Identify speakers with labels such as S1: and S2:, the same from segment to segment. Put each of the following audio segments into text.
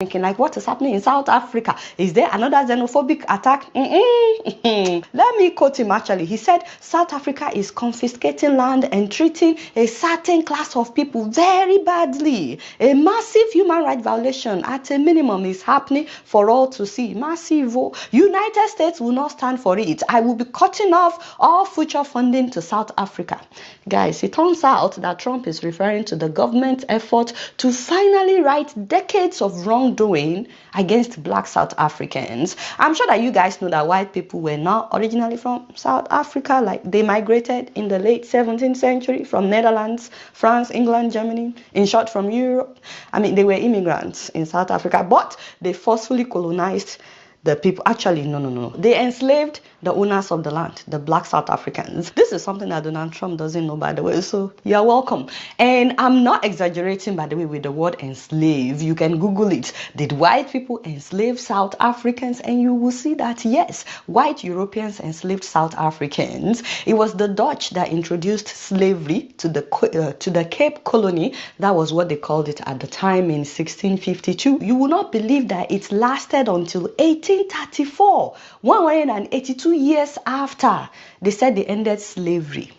S1: thinking like, what is happening in South Africa? Is there another xenophobic attack? Let me quote him actually. He said, South Africa is confiscating land and treating a certain class of people very badly. A massive human rights violation at a minimum is happening for all to see. Massive. United States will not stand for it. I will be cutting off all future funding to South Africa. Guys, it turns out that Trump is referring to the government's effort to finally right decades of wrongdoing against black South Africans. I'm sure that you guys know that white people were not originally from South Africa. Like, they migrated in the late 17th century from Netherlands, France, England, Germany, in short, from Europe. I mean, they were immigrants in South Africa, but they forcefully colonized the people. Actually, no. They enslaved the owners of the land, the black South Africans. This is something that Donald Trump doesn't know, by the way, so you're welcome. And I'm not exaggerating, by the way, with the word enslave. You can Google it. Did white people enslave South Africans? And you will see that, yes, white Europeans enslaved South Africans. It was the Dutch that introduced slavery to the Cape Colony. That was what they called it at the time in 1652. You will not believe that it lasted until 1834, 182 years after they said they ended slavery,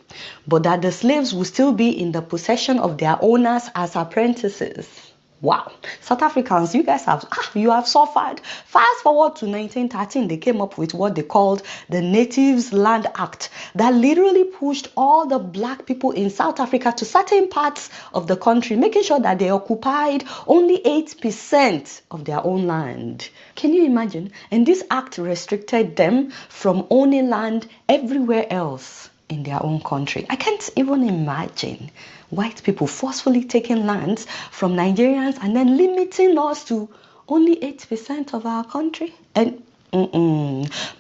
S1: but that the slaves will still be in the possession of their owners as apprentices. Wow, South Africans, you guys have suffered. Fast forward to 1913, they came up with what they called the Natives Land Act that literally pushed all the black people in South Africa to certain parts of the country, making sure that they occupied only 8% of their own land. Can you imagine? And this act restricted them from owning land everywhere else in their own country. I can't even imagine white people forcefully taking lands from Nigerians and then limiting us to only 8% of our country. And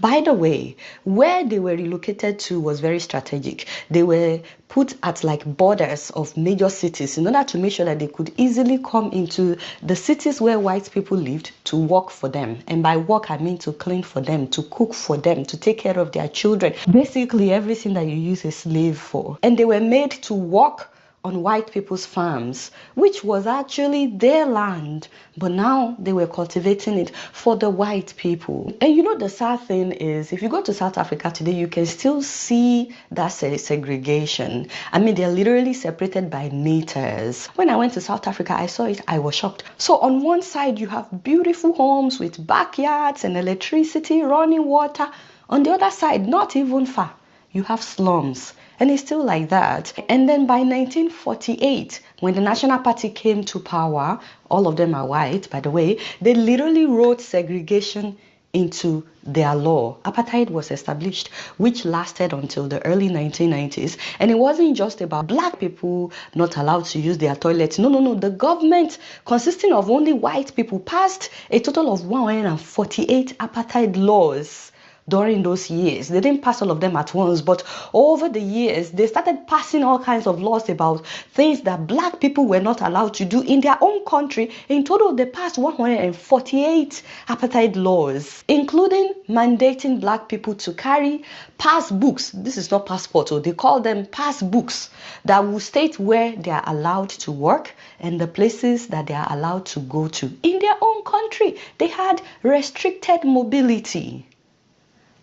S1: by the way, where they were relocated to was very strategic. They were put at like borders of major cities in order to make sure that they could easily come into the cities where white people lived to work for them. And by work, I mean to clean for them, to cook for them, to take care of their children. Basically, everything that you use a slave for. And they were made to work on white people's farms, which was actually their land, but now they were cultivating it for the white people. And you know, the sad thing is, if you go to South Africa today, you can still see that segregation. I mean, they're literally separated by meters. When I went to South Africa, I saw it, I was shocked. So on one side, you have beautiful homes with backyards and electricity, running water. On the other side, not even far, you have slums. And it's still like that. And then by 1948, when the National Party came to power, all of them are white, by the way, they literally wrote segregation into their law. Apartheid was established, which lasted until the early 1990s. And it wasn't just about black people not allowed to use their toilets. No. The government, consisting of only white people, passed a total of 148 apartheid laws during those years. They didn't pass all of them at once, but over the years, they started passing all kinds of laws about things that black people were not allowed to do in their own country. In total, they passed 148 apartheid laws, including mandating black people to carry passbooks. This is not passports, they call them passbooks, that will state where they are allowed to work and the places that they are allowed to go to in their own country. They had restricted mobility.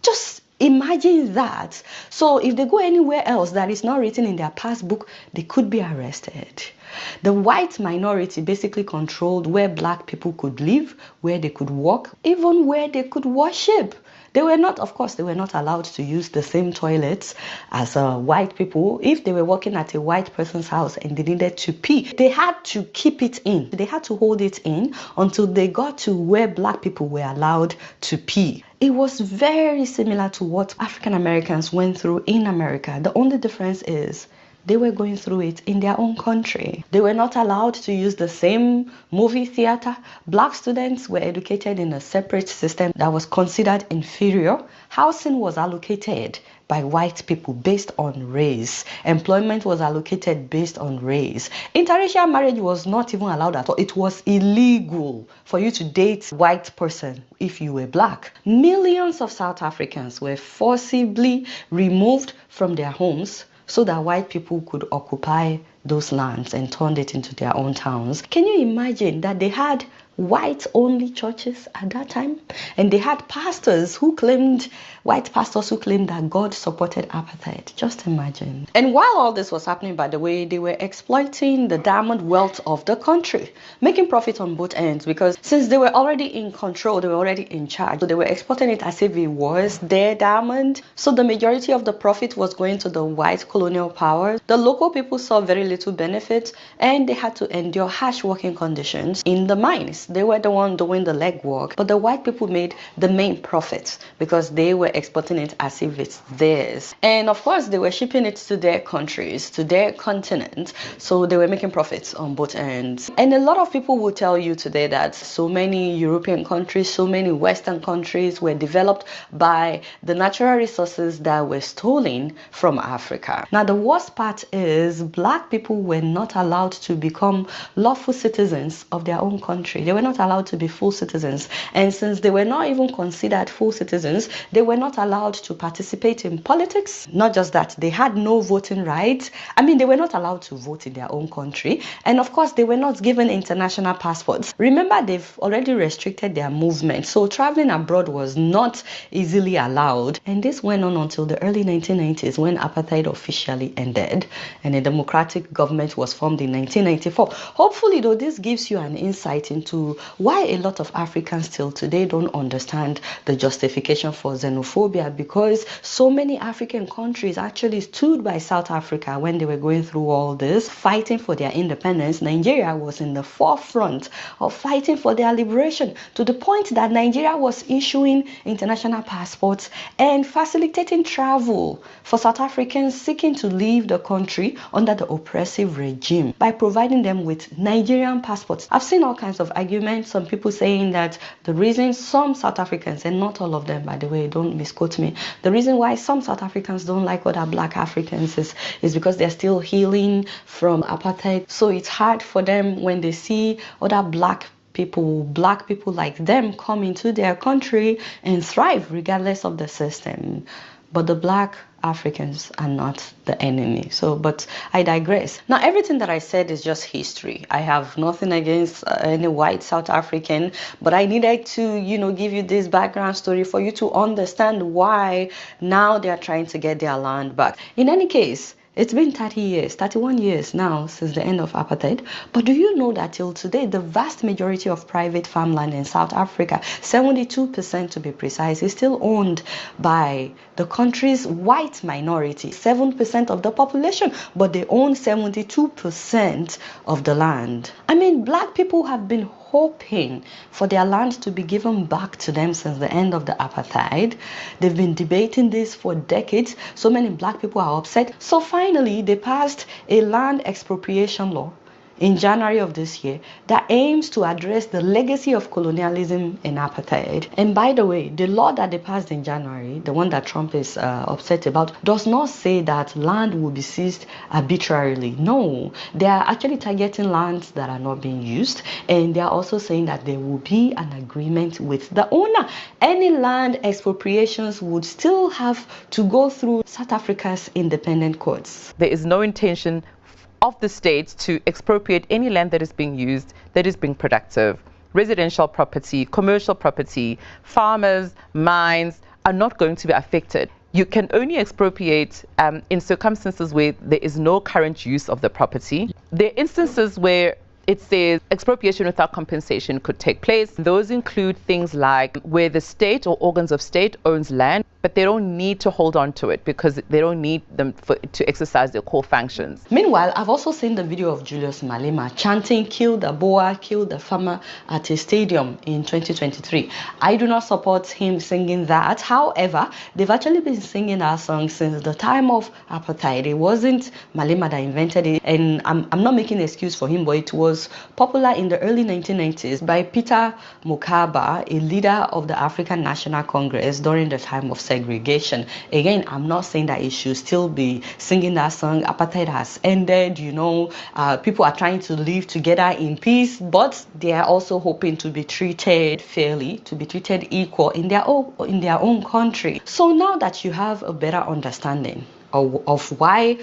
S1: Just imagine that. So if they go anywhere else that is not written in their passbook, they could be arrested. The white minority basically controlled where black people could live, where they could walk, even where they could worship. They were not allowed to use the same toilets as white people. If they were working at a white person's house and they needed to pee, they had to keep it in. They had to hold it in until they got to where black people were allowed to pee. It was very similar to what African Americans went through in America. The only difference is they were going through it in their own country. They were not allowed to use the same movie theater. Black students were educated in a separate system that was considered inferior. Housing was allocated by white people based on race. Employment was allocated based on race. Interracial marriage was not even allowed at all. It was illegal for you to date a white person if you were black. Millions of South Africans were forcibly removed from their homes so that white people could occupy those lands and turned it into their own towns. Can you imagine that they had white-only churches at that time. And they had pastors who claimed, white pastors who claimed that God supported apartheid. Just imagine. And while all this was happening, by the way, they were exploiting the diamond wealth of the country, making profit on both ends, because since they were already in control, they were already in charge. So they were exporting it as if it was their diamond. So the majority of the profit was going to the white colonial powers. The local people saw very little benefit, and they had to endure harsh working conditions in the mines. They were the one doing the legwork, but the white people made the main profits because they were exporting it as if it's theirs. And of course, they were shipping it to their countries, to their continent. So they were making profits on both ends. And a lot of people will tell you today that so many European countries, so many Western countries were developed by the natural resources that were stolen from Africa. Now, the worst part is black people were not allowed to become lawful citizens of their own country. They were not allowed to be full citizens. And since they were not even considered full citizens, they were not allowed to participate in politics. Not just that, they had no voting rights. I mean, they were not allowed to vote in their own country. And of course, they were not given international passports. Remember, they've already restricted their movement. So traveling abroad was not easily allowed. And this went on until the early 1990s when apartheid officially ended and a democratic government was formed in 1994. Hopefully, though, this gives you an insight into why a lot of Africans till today don't understand the justification for xenophobia, because so many African countries actually stood by South Africa when they were going through all this, fighting for their independence. Nigeria was in the forefront of fighting for their liberation, to the point that Nigeria was issuing international passports and facilitating travel for South Africans seeking to leave the country under the oppressive regime by providing them with Nigerian passports. I've seen all kinds of arguments, some people saying that the reason some South Africans, and not all of them by the way, don't misquote me, the reason why some South Africans don't like other black Africans is because they're still healing from apartheid. So it's hard for them when they see other black people like them come into their country and thrive regardless of the system. But the black Africans are not the enemy. But I digress. Now, everything that I said is just history. I have nothing against any white South African, but I needed to, give you this background story for you to understand why now they are trying to get their land back. In any case, it's been 31 years now since the end of apartheid. But do you know that till today, the vast majority of private farmland in South Africa, 72% to be precise, is still owned by the country's white minority, 7% of the population, but they own 72% of the land. I mean, black people have been hoping for their land to be given back to them since the end of the apartheid. They've been debating this for decades. So many black people are upset. So finally, they passed a land expropriation law in January of this year that aims to address the legacy of colonialism and apartheid. And by the way, the law that they passed in January, the one that Trump is upset about, does not say that land will be seized arbitrarily. No, they are actually targeting lands that are not being used, and they are also saying that there will be an agreement with the owner. Any land expropriations would still have to go through South Africa's independent courts.
S2: There is no intention of the state to expropriate any land that is being used, that is being productive. Residential property, commercial property, farmers, mines are not going to be affected. You can only expropriate in circumstances where there is no current use of the property. There are instances where it says expropriation without compensation could take place. Those include things like where the state or organs of state owns land, but they don't need to hold on to it because they don't need them to exercise their core functions.
S1: Meanwhile, I've also seen the video of Julius Malema chanting "Kill the Boer, kill the farmer" at a stadium in 2023. I do not support him singing that. However, they've actually been singing our song since the time of apartheid. It wasn't Malema that invented it, and I'm not making an excuse for him, but it was popular in the early 1990s by Peter Mokaba, a leader of the African National Congress during the time of segregation. Again, I'm not saying that it should still be singing that song. Apartheid has ended, people are trying to live together in peace, but they are also hoping to be treated fairly, to be treated equal in their own country. So now that you have a better understanding of why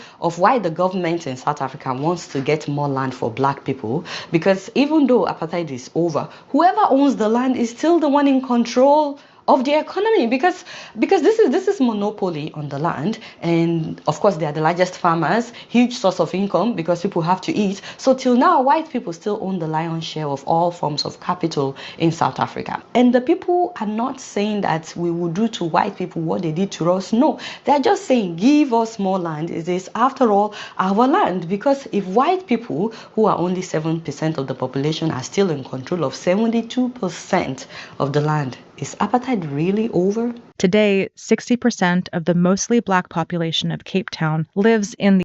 S1: the government in South Africa wants to get more land for black people, because even though apartheid is over, whoever owns the land is still the one in control of the economy, because this is monopoly on the land, and of course they are the largest farmers, huge source of income because people have to eat. So till now, white people still own the lion's share of all forms of capital in South Africa. And the people are not saying that we will do to white people what they did to us. No, they're just saying give us more land. It is after all our land, because if white people, who are only 7% of the population, are still in control of 72% of the land, is apartheid really over?
S3: Today, 60% of the mostly black population of Cape Town lives in the